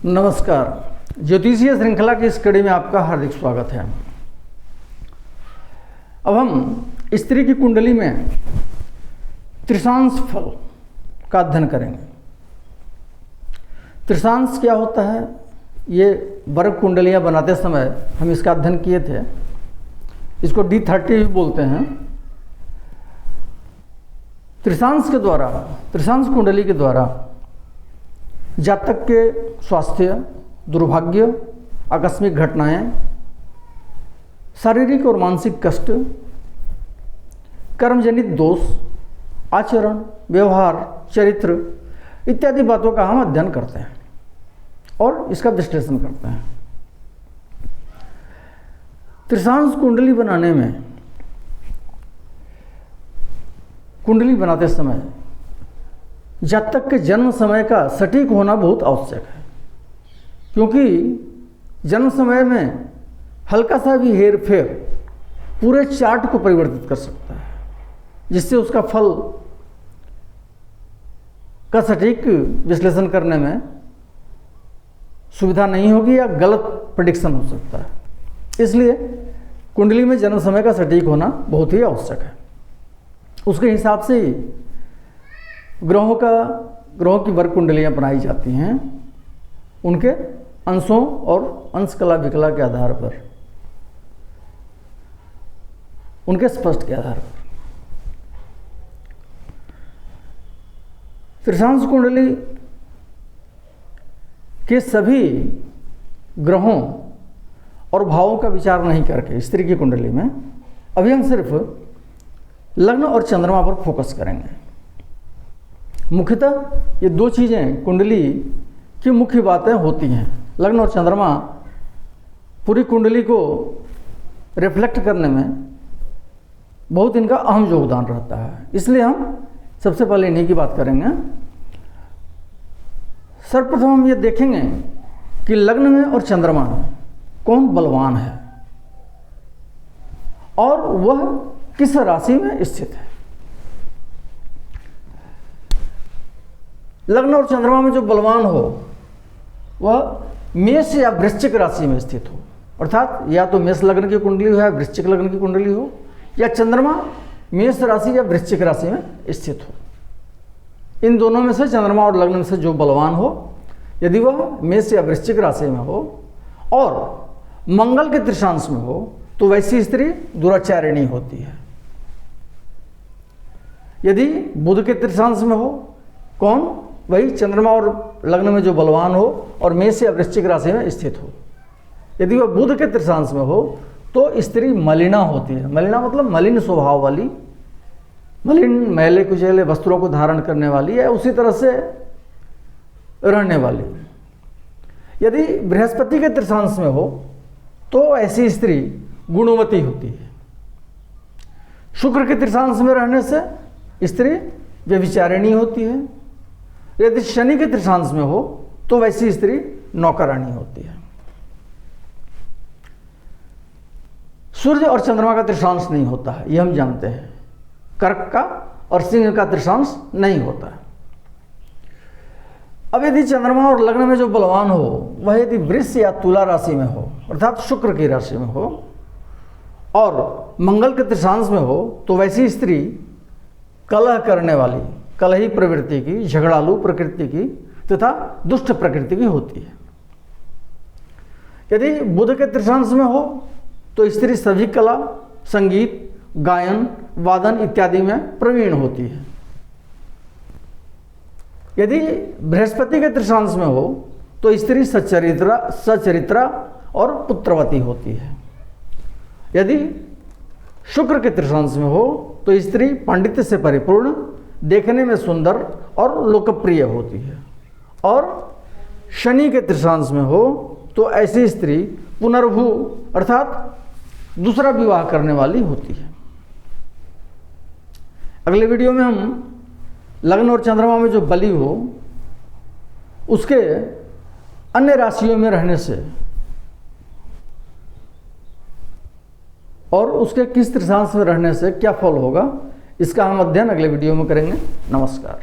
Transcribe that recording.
नमस्कार। ज्योतिषीय श्रृंखला की इस कड़ी में आपका हार्दिक स्वागत है। अब हम स्त्री की कुंडली में त्रिशांश फल का अध्ययन करेंगे। त्रिशांश क्या होता है, ये वर्ग कुंडलियां बनाते समय हम इसका अध्ययन किए थे। इसको D30 भी बोलते हैं। त्रिशांश के द्वारा, त्रिशांश कुंडली के द्वारा जातक के स्वास्थ्य, दुर्भाग्य, आकस्मिक घटनाएं, शारीरिक और मानसिक कष्ट, कर्मजनित दोष, आचरण, व्यवहार, चरित्र इत्यादि बातों का हम अध्ययन करते हैं और इसका विश्लेषण करते हैं। त्रिशांश कुंडली बनाने में, कुंडली बनाते समय जातक के जन्म समय का सटीक होना बहुत आवश्यक है, क्योंकि जन्म समय में हल्का सा भी हेर फेर पूरे चार्ट को परिवर्तित कर सकता है, जिससे उसका फल का सटीक विश्लेषण करने में सुविधा नहीं होगी या गलत प्रेडिक्शन हो सकता है। इसलिए कुंडली में जन्म समय का सटीक होना बहुत ही आवश्यक है। उसके हिसाब से ही ग्रहों की वर्ग कुंडलियां बनाई जाती हैं, उनके अंशों और अंश कला विकला के आधार पर, उनके स्पष्ट के आधार पर। त्रिशांश कुंडली के सभी ग्रहों और भावों का विचार नहीं करके स्त्री की कुंडली में अभी हम सिर्फ लग्न और चंद्रमा पर फोकस करेंगे। मुख्यतः ये दो चीज़ें कुंडली की मुख्य बातें होती हैं। लग्न और चंद्रमा पूरी कुंडली को रिफ्लेक्ट करने में बहुत इनका अहम योगदान रहता है। इसलिए हम सबसे पहले इन्हीं की बात करेंगे। सर्वप्रथम हम ये देखेंगे कि लग्न में और चंद्रमा में कौन बलवान है और वह किस राशि में स्थित है। लग्न और चंद्रमा में जो बलवान हो वह मेष या वृश्चिक राशि में स्थित हो, अर्थात या तो मेष लग्न की कुंडली हो या वृश्चिक लग्न की कुंडली हो, या चंद्रमा मेष राशि या वृश्चिक राशि में स्थित हो। इन दोनों में से चंद्रमा और लग्न में से जो बलवान हो, यदि वह मेष या वृश्चिक राशि में हो और मंगल के त्रिशांश में हो, तो वैसी स्त्री दुराचारिणी होती है। यदि बुध के त्रिशांश में हो, कौन? वही चंद्रमा और लग्न में जो बलवान हो और मेष या वृश्चिक राशि में स्थित हो। यदि वह बुध के त्रिशांश में हो तो स्त्री मलिना होती है। मलिना मतलब मलिन स्वभाव वाली, मलिन मैले कुचैले वस्त्रों को धारण करने वाली है, उसी तरह से रहने वाली। यदि बृहस्पति के त्रिशांश में हो तो ऐसी स्त्री गुणवती होती है। शुक्र के त्रिशांश में रहने से स्त्री व्यभिचारिणी होती है। यदि शनि के त्रिशांश में हो तो वैसी स्त्री नौकरानी होती है। सूर्य और चंद्रमा का त्रिशांश नहीं होता है, यह हम जानते हैं। कर्क का और सिंह का त्रिशांश नहीं होता है। अब यदि चंद्रमा और लग्न में जो बलवान हो वह यदि वृष या तुला राशि में हो, अर्थात शुक्र की राशि में हो, और मंगल के त्रिशांश में हो, तो वैसी स्त्री कलह करने वाली, कलही प्रवृत्ति की, झगड़ालू प्रकृति की तथा दुष्ट प्रकृति की होती है। यदि बुध के त्रिशांश में हो तो स्त्री सभी कला, संगीत, गायन, वादन इत्यादि में प्रवीण होती है। यदि बृहस्पति के त्रिशांश में हो तो स्त्री सचरित्रा और पुत्रवती होती है। यदि शुक्र के त्रिशांश में हो तो स्त्री पांडित्य से परिपूर्ण, देखने में सुंदर और लोकप्रिय होती है। और शनि के त्रिशांश में हो तो ऐसी स्त्री पुनर्भू अर्थात दूसरा विवाह करने वाली होती है। अगले वीडियो में हम लग्न और चंद्रमा में जो बली हो उसके अन्य राशियों में रहने से और उसके किस त्रिशांश में रहने से क्या फल होगा, इसका हम अध्ययन अगले वीडियो में करेंगे। नमस्कार।